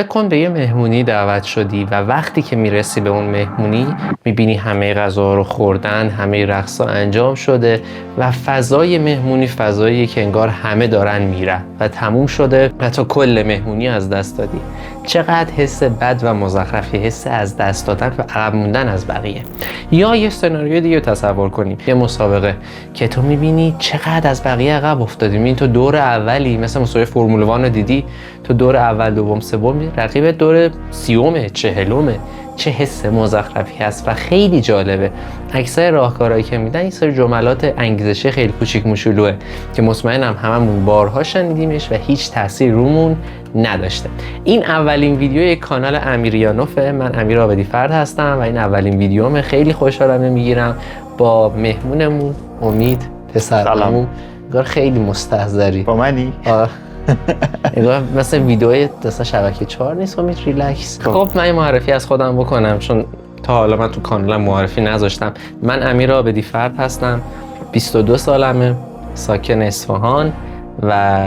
فکر کن به یه مهمونی دعوت شدی و وقتی که میرسی به اون مهمونی میبینی همه غذا رو خوردن، همه رقصا انجام شده و فضای مهمونی فضاییه که انگار همه دارن میرن و تموم شده و تو کل مهمونی از دست دادی. چقدر حس بد و مزخرفی، حس از دست دادن و عقب موندن از بقیه. یا یه سناریو دیگه تصور کنیم، یه مسابقه که تو میبینی چقدر از بقیه عقب افتادی. میبینی تو دور اولی، مثل مسابقه فرمول 1 رو دیدی، تو دور اول، دوم، سوم، رقیب دور 30، 40. چه حس مزخرفی هست و خیلی جالبه. اکثر راهکارهایی که میدن این سری جملات انگیزشی خیلی کوچیک موچولوئه که مطمئنم هممون بارها شنیدیمش و هیچ تاثیر رومون نداشته. این اولین ویدیوی کانال امیریانوفه. من امیر عابدی‌فرد هستم و این اولین ویدیومه. خیلی خوشحالم میگیرم با مهمونمون امید پسرمون. خیلی مستحضری با منی؟ نگاه مثل ویدیوی دستا شبکه 4 نیست. امید ریلکس. خب من یه معرفی از خودم بکنم چون تا حالا من تو کانالم معرفی نذاشتم. من امیر عابدی‌فرد هستم، 22 سالمه، ساکن اصفهان و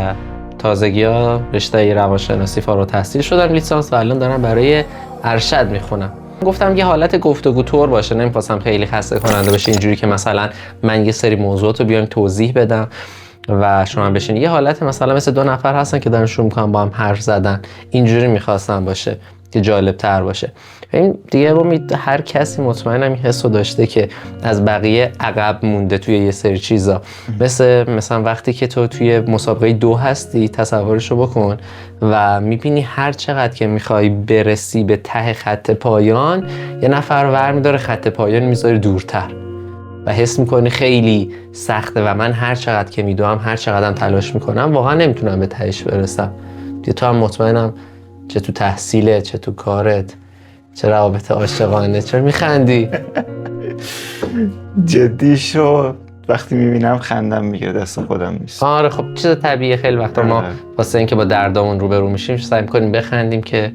تازگی‌ها رشته روانشناسی فارغ التحصیل شدم، لیسانس، و الان دارم برای ارشد میخونم. گفتم یه حالت گفتگو طور باشه، نمی‌خواستم خیلی خسته کننده بشه اینجوری که مثلا من یه سری موضوعات رو بیام توضیح بدم و شما بشین. یه حالت مثلا مثل دو نفر هستن که دارن شروع میکنن با هم حرف زدن، اینجوری میخواستم باشه که جالب تر باشه. این دیگه هر کسی مطمئنم این حسو داشته که از بقیه عقب مونده توی یه سری چیزا. مثلا وقتی که تو توی مسابقه 2 هستی، تصورشو بکن و میبینی هر چقدر که میخوای برسی به ته خط پایان، یه نفر ور میداره خط پایان میذاره دورتر و حس میکنی خیلی سخته و من هر چقدر که میدوام، هر چقدرم تلاش میکنم، واقعا نمیتونم به تهش برسم. تو هم مطمئنم چه تو تحصیلت، چه تو کارت، چه روابط عاشقانه. چرا میخندی؟ جدی شو. وقتی میبینم خندم میگیره، دست خودم نیست. آره خب چیز طبیعیه. خیلی وقتا ما واسه اینکه با دردامون روبرو میشیم سعی میکنیم بخندیم که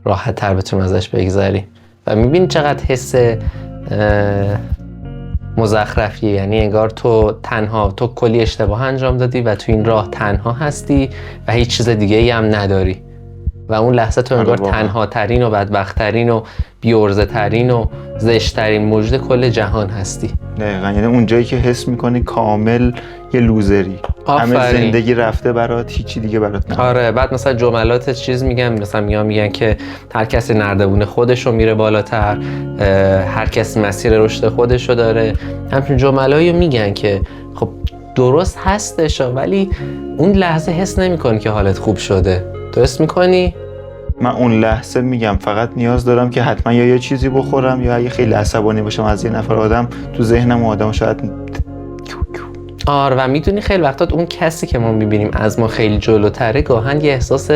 راحت تر بتونیم ازش بگذریم و میبینی چقدر حس مزخرفیه. یعنی انگار تو کلی اشتباه انجام دادی و تو این راه تنها هستی و هیچ چیز دیگه ای هم نداری و اون لحظه تو انگار تنها ترین و بدبخت ترین و بی‌عرضه ترین و زشت ترین موجود کل جهان هستی. دقیقاً. یعنی اون جایی که حس میکنی کامل یه لوزری، همه زندگی رفته برات، هیچی دیگه برات نداره. آره. بعد مثلا جملات چیز میگن، مثلا میگن که هر کسی نردبون خودشو میره بالاتر، هر کسی مسیر رشد خودشو داره. همچین جمله‌ای میگن که خب درست هستش، ولی اون لحظه حس نمی‌کنی که حالت خوب شده. تو حس می‌کنی؟ من اون لحظه میگم فقط نیاز دارم که حتما یا یه چیزی بخورم یا اگه خیلی عصبانی باشم از یه نفر آدم، تو ذهنم آدم شاید آره. و میدونی خیلی وقتا اون کسی که ما میبینیم از ما خیلی جلوتره، گاهن یه احساس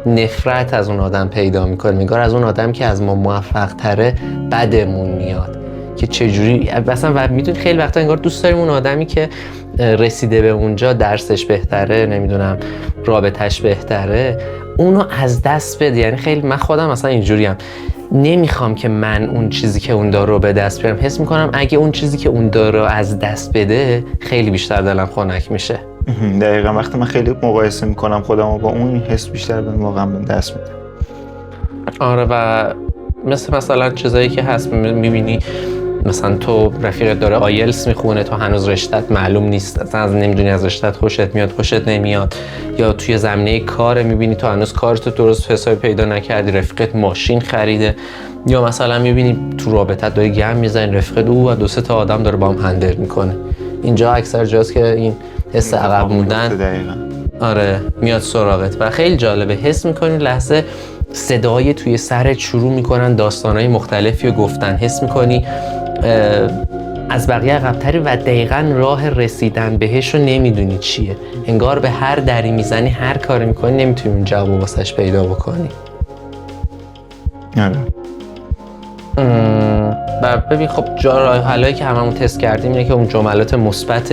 نفرت از اون آدم پیدا میکنه. میگار از اون آدم که از ما موفق تره بدمون میاد که چجوری مثلا. و میدونی خیلی وقتا انگار دوست داریم اون آدمی که رسیده به اونجا، درسش بهتره، نمیدونم رابطش بهتره، اونو از دست بده. یعنی خیلی من خودم مثلا اینجوریم، نمیخوام که من اون چیزی که اون داره رو به دست بیارم. حس میکنم اگه اون چیزی که اون داره رو از دست بده، خیلی بیشتر دلم خنک میشه. دقیقاً. وقتی من خیلی مقایسه میکنم خودم با اون، حس بیشتر به واقعا به دست میده. آره. و مثلا چیزایی که هست میبینی، مثلا تو رفیقت داره آیلتس میخونه، تو هنوز رشتت معلوم نیست، اصلا نمیدونی از رشتت خوشت میاد خوشت نمیاد. یا توی زمینه کار میبینی تو هنوز کارتو درست حسابی پیدا نکردی، رفیقت ماشین خریده. یا مثلا میبینی تو رابطت داری گم میزنی، رفیقت او و 2-3 تا آدم داره با هم هندل میکنه. اینجا اکثر جاست که این حس عقب موندن آره میاد سراغت و خیلی جالبه. حس میکنی لحظه صدای توی سرت شروع میکنن داستانهای مختلفی رو گفتن. حس میکنی از بقیه عقب‌تری و دقیقاً راه رسیدن بهش رو نمیدونی چیه. انگار به هر دری میزنی، هر کاری میکنی، نمیتونی اون جواب واسش پیدا بکنی. آره. و ببین خب راه حلایی که هممون تست کردیم اینه که اون جملات مثبت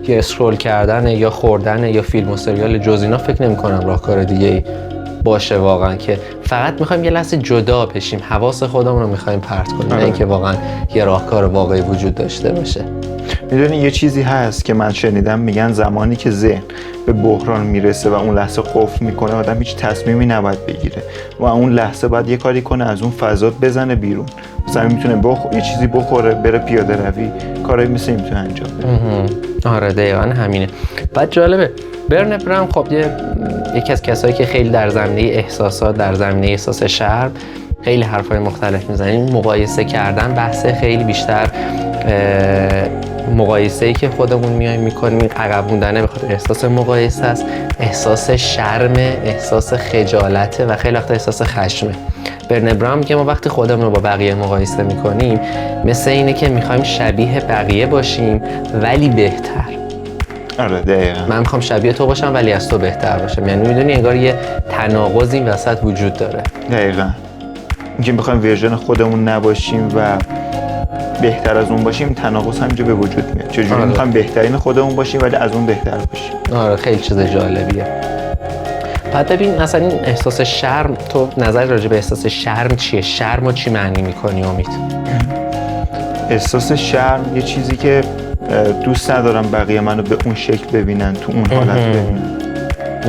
یا اسکرول کردن یا خوردن یا فیلم و سریال، جز اینا فکر نمی‌کنم راهکار دیگه‌ای باشه واقعا، که فقط میخوایم یه لحظه جدا بشیم، حواس خودمون رو میخوایم پرت کنیم، نه اینکه واقعا یه راهکار واقعی وجود داشته باشه. میدونی یه چیزی هست که من شنیدم، میگن زمانی که ذهن به بحران میرسه و اون لحظه قفل میکنه، آدم هیچ تصمیمی نباید بگیره و اون لحظه باید یه کاری کنه، از اون فضا بزنه بیرون. مثلا میتونه یه چیزی بخوره، بره پیاده روی، کارایی مثل این میتونه انجام بده. آره دقیقاً همینه. بعد جالبه برن براون خب یکی از کسایی که خیلی در زمینه احساسات، در زمینه احساس شرم خیلی حرفای مختلف میزنیم. مقایسه کردن بحث خیلی بیشتر، مقایسه‌ای که خودمون میایم میکنیم عقب موندنه به خاطر احساس مقایسه است، احساس شرم، احساس خجالت و خیلی وقت احساس خشمه. برن براون میگه ما وقتی خودمون رو با بقیه مقایسه میکنیم مثل اینه که میخوایم شبیه بقیه باشیم ولی بهتر. آره دقیقاً. من میخوام شبیه تو باشم ولی از تو بهتر باشم. یعنی میدونی انگار یه تناقض این وسط وجود داره. دقیقاً. اینکه میخوایم ورژن خودمون نباشیم و بهتر از اون باشیم، تناقض همینجا به وجود میاد. چجوری میخوایم بهترین خودمون باشیم ولی از اون بهتر باشیم. آره خیلی چیز جالبیه. بعد ببین اصلا این احساس شرم، تو نظر راجع به احساس شرم چیه؟ شرم رو چی معنی میکنی امید؟ احساس شرم یه چیزی که دوست ندارم بقیه منو به اون شکل ببینن، تو اون حالت ببینن.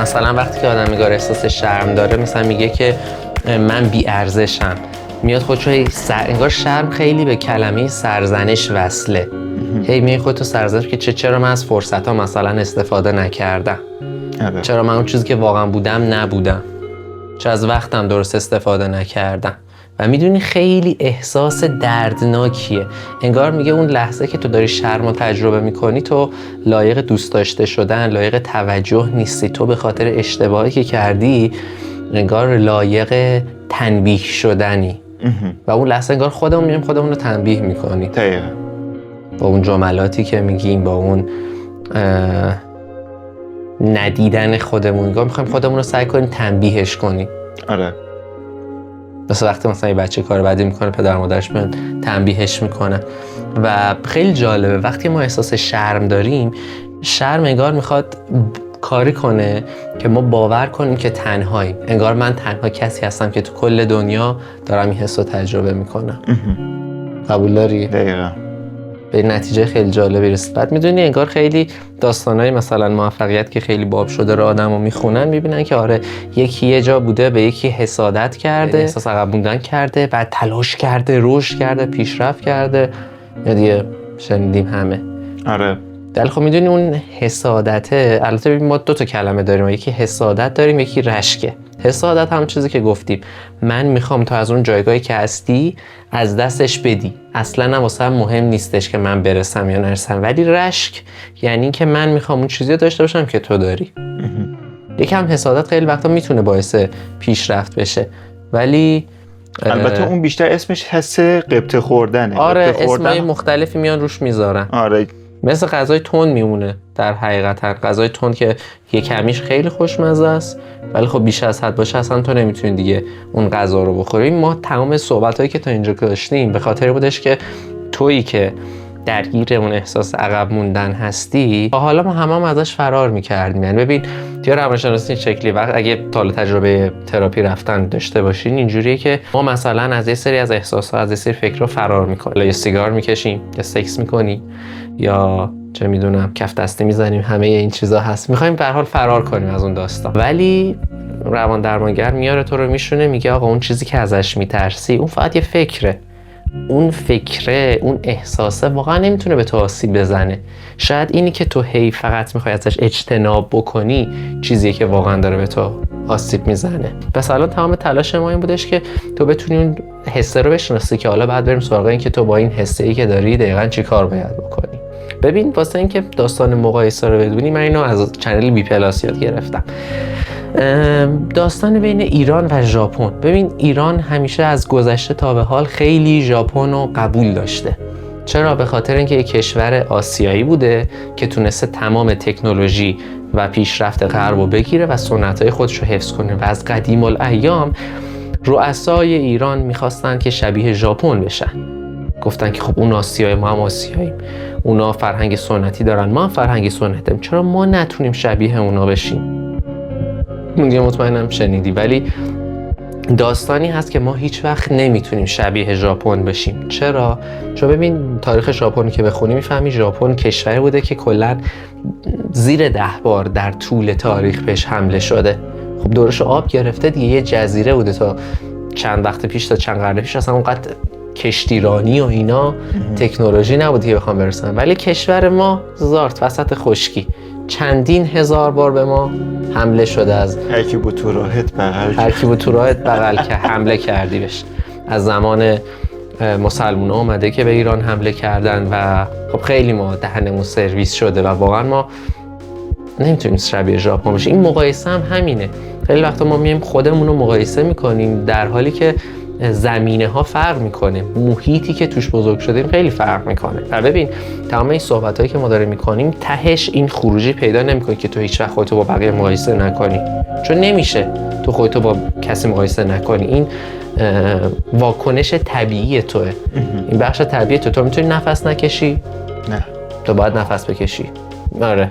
مثلا وقتی که آدم میگه احساس شرم داره، مثلا میگه که من بی ارزشم، میاد خودشو انگار شرم خیلی به کلمه سرزنش وصله. هی میگه خودتو سرزنش که چرا من از فرصت‌ها مثلا استفاده نکردم، چرا من اون چیزی که واقعا بودم نبودم، چرا از وقتم درست استفاده نکردم. و میدونی خیلی احساس دردناکیه. انگار میگه اون لحظه که تو داری شرم رو تجربه میکنی تو لایق دوست داشته شدن، لایق توجه نیستی، تو به خاطر اشتباهی که کردی انگار لایق تنبیه شدنی. و اون لحظه انگار خودمون رو تنبیه میکنی. دقیقاً. با اون جملاتی که میگیم، با اون ندیدن خودمون، انگار میخوایم خودمون رو سعی کنیم تنبیهش کنیم. آره. مثلا وقتی مثلا یه بچه کار بدی میکنه، پدر مادرش میان تنبیهش میکنن. و خیلی جالبه وقتی ما احساس شرم داریم، شرم انگار میخواد کاری کنه که ما باور کنیم که تنهاییم. انگار من تنها کسی هستم که تو کل دنیا دارم این حس رو تجربه میکنم. قبول داری؟ دقیقاً. به نتیجه خیلی جالبی رسید. بعد میدونی انگار خیلی داستانای مثلا موفقیت که خیلی باب شده رو آدمو میخونن، میبینن که آره یکی یه جا بوده به یکی حسادت کرده، احساس عقب موندن کرده، بعد تلاش کرده، رشد کرده، پیشرفت کرده. یا دیگه شنیدیم همه. آره. ولی خب میدونی اون حسادته، البته ما دو تا کلمه داریم، یکی حسادت داریم، یکی رشکه. حسادت هم چیزی که گفتیم، من میخوام تا از اون جایگاهی که هستی از دستش بدی، اصلا واسه مهم نیستش که من برسم یا نرسم. ولی رشک یعنی که من میخوام اون چیزی داشته باشم که تو داری. یکم حسادت خیلی وقتا میتونه باعث پیشرفت بشه، ولی البته اون بیشتر اسمش حس قبطه خوردنه. آره اسمای مختلفی میان روش میذارن. آره. مثل غذای تند میمونه در حقیقت. غذای تند که یه کمیش خیلی خوشمزه است ولی خب بیش از حد باشه اصلا تو نمیتونی دیگه اون غذا رو بخوری. ما تمام صحبتایی که تا اینجا داشتیم به خاطر بودش که تویی که درگیر اون احساس عقب موندن هستی تا حالا ما هم ازش فرار میکردیم. یعنی ببین توی روانشناسی این شکلی وقت اگه تا تجربه تراپی رفتن داشته باشین اینجوریه که ما مثلا از یه سری از احساسات، از یه سری فکرها فرار میکنیم. یا سیگار میکشیم، یا سکس میکنیم، یا چه میدونم کف دستی میزنیم، همه این چیزا هست. میخوایم به هر حال فرار کنیم از اون داستان. ولی روان درمانگر میاره تو رو میشونه، میگه آقا اون چیزی که ازش میترسی اون فقط یه فکره. اون فکره، اون احساسه واقعا نمیتونه به تو آسیب بزنه. شاید اینی که تو هی فقط میخوای ازش اجتناب بکنی چیزیه که واقعا داره به تو آسیب میزنه. پس الان تمام تلاش ما این بودش که تو بتونی اون حسه رو بشناسی که حالا بعد بریم سراغ این که تو با این حسه‌ای که داری دقیقاً چی کار باید بکنی. ببین واسه اینکه داستان مقایسه رو بدونی، من اینو از چنل بی پلاس یاد گرفتم. داستان بین ایران و ژاپن. ببین ایران همیشه از گذشته تا به حال خیلی ژاپن رو قبول داشته. چرا؟ به خاطر اینکه یک کشور آسیایی بوده که تونسته تمام تکنولوژی و پیشرفت غرب رو بگیره و سنت‌های خودش رو حفظ کنه و از قدیم الایام رؤسای ایران میخواستن که شبیه ژاپن بشن. گفتن که خب اون آسیایی، ما هم آسیاییم، اونا فرهنگ سنتی دارن، ما هم فرهنگ سنتی داریم، چرا ما نتونیم شبیه اونا بشیم؟ دیگه مطمئنم شنیدی. ولی داستانی هست که ما هیچ وقت نمیتونیم شبیه ژاپن بشیم. چرا؟ چون ببین تاریخ ژاپن که بخونی میفهمی ژاپن کشوری بوده که کلا زیر 10 بار در طول تاریخ بهش حمله شده. خب دورش آب گرفته دیگه، یه جزیره بوده تا چند وقت پیش، تا چند قرن پیش اصلا اونقدر کشتیرانی و اینا تکنولوژی نبود که بخوام برسن. ولی کشور ما زارت وسط خشکی چندین هزار بار به ما حمله شده. از هر کی بود تو راهت بغل که حمله کردی بهش. از زمان مسلمونا اومده که به ایران حمله کردن و خب خیلی ما دهنمون سرویس شده و واقعا ما نمیتونیم شبیه ژاپن بشیم. این مقایسه هم همینه. خیلی وقتا ما میایم خودمون رو مقایسه میکنیم در حالی که زمینه ها فرق میکنه، محیطی که توش بزرگ شدیم خیلی فرق میکنه. و ببین تمام این صحبت هایی که ما داریم میکنیم تهش این خروجی پیدا نمیکنه که تو هیچ وقت خودتو با بقیه مقایسه نکنی، چون نمیشه تو خودتو با کسی مقایسه نکنی. این واکنش طبیعی توه، این بخش طبیعی تو میتونی نفس نکشی؟ نه، تو باید نفس بکشی. آره،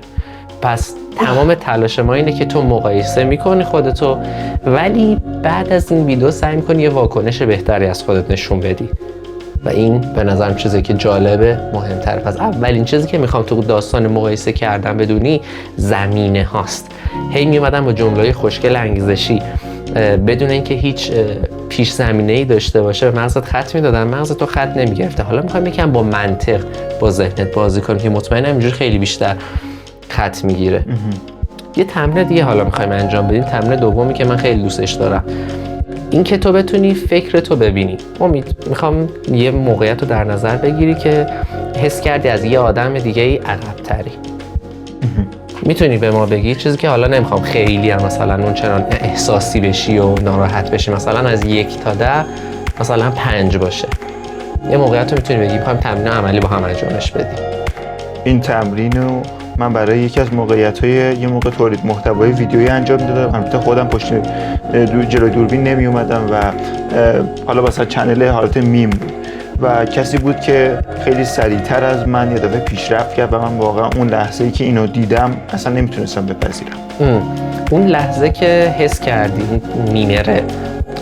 پس تمام تلاش ما اینه که تو مقایسه میکنی خودتو، ولی بعد از این ویدیو سعی میکنی یه واکنش بهتری از خودت نشون بدی و این به نظرم چیزی که جالبه، مهمتر. پس اولین چیزی که میخوام تو داستان مقایسه کردن بدونی زمینه هاست. هی میومدن با جمله‌های خوشگل انگیزشی بدون اینکه هیچ پیش زمینه‌ای داشته باشه به مغزت خط میدادن، مغزت تو خط نمیگرفته. حالا میخوام یکم با منطق با ذهنت بازی کنیم که مطمئنم اینجوری خیلی بیشتر خط میگیره. یه تمرین دیگه حالا میخوایم انجام بدیم، تمرین دومی که من خیلی دوستش دارم، این که تو بتونی فکرتو ببینی. میخوام یه موقعیت رو در نظر بگیری که حس کردی از یه آدم دیگه ای عقب‌تری. میتونی به ما بگی چیزی که حالا نمیخوام خیلی هم مثلا اون چنان احساسی بشی و ناراحت بشی، مثلا از 1 تا 10 مثلا 5 باشه. یه موقعیت رو میتونی بگی، میخوایم تمرین عملی با هم انجامش بدیم. این تمرین رو من برای یکی از موقعیت‌های یه موقع تولید محتوای ویدیویی انجام میدادم. البته خودم پشت جلوی دوربین نمی اومدم و حالا مثلا چنل حالت میم بود و کسی بود که خیلی سریعتر از من یه دفعه پیشرفت کرد و من واقعا اون لحظه‌ای که اینو دیدم اصلا نمیتونستم بپذیرم. اون لحظه که حس کردی اون میمره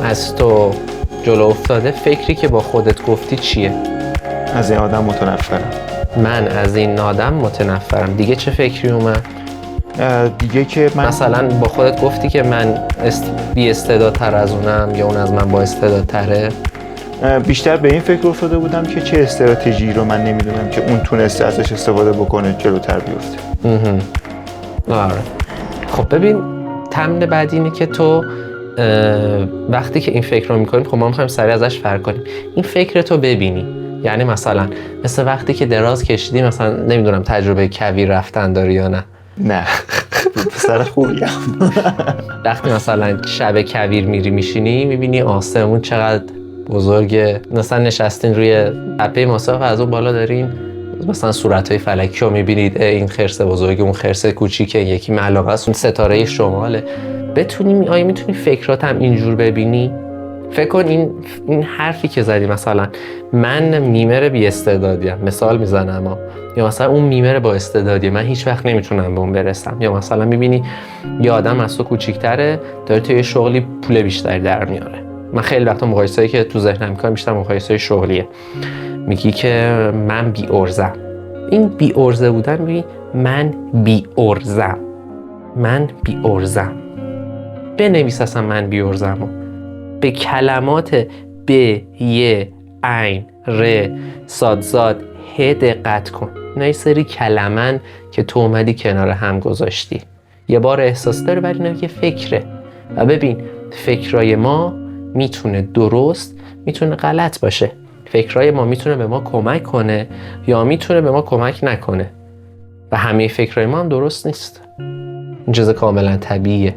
از تو جلو افتاده، فکری که با خودت گفتی چیه؟ از این آدم متنفرم. من از این آدم متنفرم. دیگه چه فکری اومد؟ دیگه که من مثلا با خودت گفتی که من بی استعدادتر از اونم یا اون از من با استعدادتره؟ بیشتر به این فکر افتاده بودم که چه استراتژی رو من نمیدونم که اون تونسته ازش استفاده بکنه جلوتر بیفته. آره. خب ببین تمرین بعدی اینه که تو وقتی که این فکر رو میکنیم، خب ما میخوایم سریع ازش فرق کنیم، این فکر تو ببینی. یعنی مثلا مثل وقتی که دراز کشیدی، مثلا نمیدونم تجربه کویر رفتن داری یا نه؟ نه پسر خوبیم. وقتی مثلا شب کویر میری میشینی میبینی آسمون چقدر بزرگه، مثلا نشستین روی تپه ماساف از اون بالا دارین مثلا صورت‌های فلکی رو میبینید، این خرس بزرگه اون خرس کوچیکه، یکی معلقه است اون ستاره شماله. آیا میتونی فکرات هم اینجور ببینی؟ فکر کن این حرفی که زدی، مثلا من میمر بی استعدادیم، مثال میزنم، یا مثلا اون میمر با استعدادیه، من هیچ وقت نمیتونم به اون برسم. یا مثلا میبینی یه آدم از تو کوچیک‌تره داره توی شغلی پول بیشتری در میاره. من خیلی وقتا مقایسه‌ای که تو ذهنم می‌کنم بیشتر مقایسه شغلیه. میگی که من بی ارزم. این بی ارزه بودن، میگی من بی ارزم، من بی ارزم. بنویس اصلا من بی ارزمو به کلمات ب، ی، عین، ر، صاد زاد، ه دقت کن. اینا یه سری کلمن که تو اومدی کنار هم گذاشتی. یه بار احساس داره ولی نه، یه فکره. و ببین فکرای ما میتونه درست، میتونه غلط باشه. فکرای ما میتونه به ما کمک کنه یا میتونه به ما کمک نکنه و همه فکرای ما هم درست نیست. این چیز کاملا طبیعیه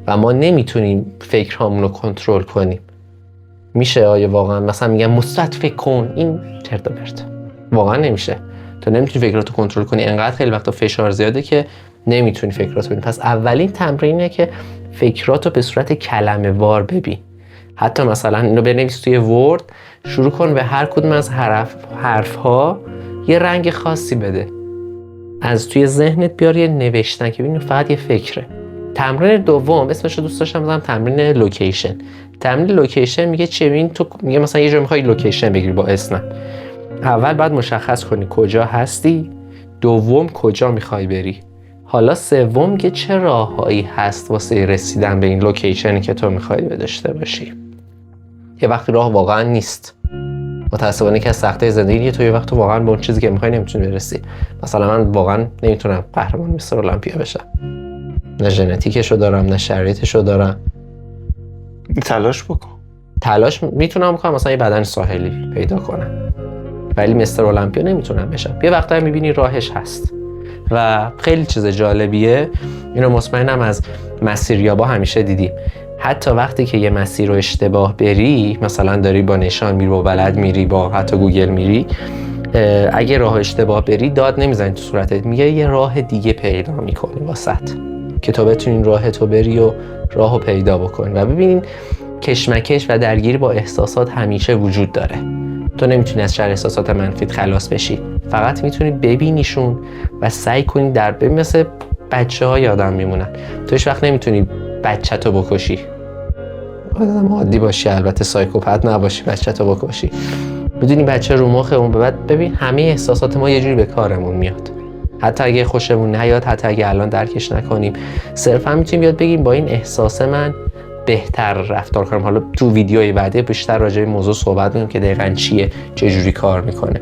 و ما نمیتونیم فکرهامون رو کنترل کنیم. میشه آیا واقعا مثلا میگم مثبت فکر کن، این چرت و پرت، واقعا نمیشه. تو نمیتونی فکراتو کنترل کنی، انقدر خیلی وقتا فشار زیاده که نمیتونی فکراتو ببینی. پس اولین تمرینه که فکراتو به صورت کلمه وار ببین. حتی مثلا اینو بنویس توی ورد، شروع کن به هر کدوم از حرف‌ها یه رنگ خاصی بده. از توی ذهنت بیار یه نوشتن که ببین فقط یه فکره. تمرین دوم اسمش رو دوست داشتم بزنم تمرین لوکیشن. تمرین لوکیشن میگه چه؟ ببین تو میگه مثلا یه جا میخوای لوکیشن بگیری با اسنپ. اول باید مشخص کنی کجا هستی، دوم کجا میخوای بری، حالا سوم میگه چه راههایی هست واسه رسیدن به این لوکیشنی که تو میخوای داشته باشی. یه وقتی راه واقعا نیست، متاسفانه که از سختای زندگی تو یه وقت واقعا به اون چیزی که میخوای نمیتونی برسی. مثلا من واقعا نمیتونم قهرمان مستر المپیا بشم، نه ژنتیکشو دارم نه شرایطشو دارم. تلاش بکن. تلاش میتونم بکنم، مثلا یه بدن ساحلی پیدا کنم، ولی مستر المپیا نمیتونم بشم. یه وقتایی میبینی راهش هست و خیلی چیز جالبیه. اینو مطمئنم از مسیریابا همیشه دیدیم. حتی وقتی که یه مسیر رو اشتباه بری، مثلا داری با نشان میری، با بلد میری، با حتی گوگل میری، اگه راه اشتباه بری داد نمیزنی تو صورتت، میگه یه راه دیگه پیدا میکنی واسط که تو بتونی راه تو بری و راهو پیدا بکنی. و ببینین کشمکش و درگیری با احساسات همیشه وجود داره. تو نمیتونی از شر احساسات منفیت خلاص بشی، فقط میتونی ببینیشون و سعی کنی در ببین. مثل بچه‌ها یادم میمونن، تو هیچ وقت نمیتونی بچه‌تو بکشی، آدم عادی باشی، البته سایکوپت نباشی، بچه‌تو بکشی. میدونی بچه رو مخ اون بعد ببین همه احساسات ما یه جوری به کارمون میاد، حتی اگه خوشمون نیاد، حتی اگه الان درکش نکنیم، صرفا میتونیم یاد بگیم با این احساس من بهتر رفتار کنم. حالا تو ویدیوی بعدی بیشتر راجع به موضوع صحبت کنیم که دقیقاً چیه، چه جوری کار میکنه.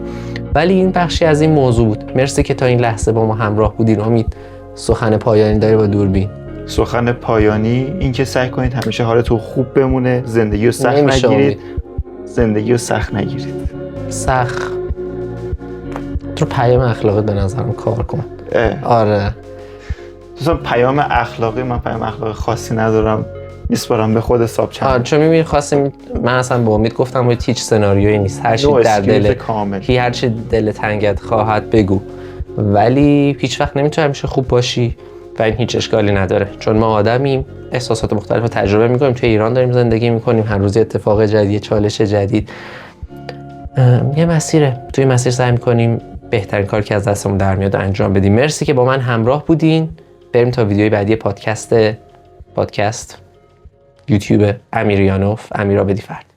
ولی این بخشی از این موضوع بود. مرسی که تا این لحظه با ما همراه بودین. امید سخن پایانی داری با دوربین؟ سخن پایانی این که سعی کنید همیشه حالتون خوب بمونه، زندگی رو سخت نگیرید. زندگی رو سخت نگیرید. سخت تو پیام اخلاقی به نظرم کار کن. آره دوستان پیام اخلاقی، من پیام اخلاقی خاصی ندارم، میسپارم به خود ساب چنل. آره چون میبینی خواستیم، من اصلا با امید گفتم باید هیچ سناریویی نیست، هر چی در دل هر چی دل تنگت خواهد بگو، ولی هیچ وقت نمیتونی همیشه خوب باشی و این هیچ اشکالی نداره، چون ما آدمیم، احساسات مختلف رو تجربه میکنیم. توی ایران داریم زندگی میکنیم، هر روز اتفاق جدید، چالش جدید، یه مسیره. توی مسیر سعی میکنیم بهترین کاری که از دستمون در میاد انجام بدیم. مرسی که با من همراه بودین. بریم تا ویدیوی بعدی پادکست یوتیوب امیریانوف، امیرآبدی فرد.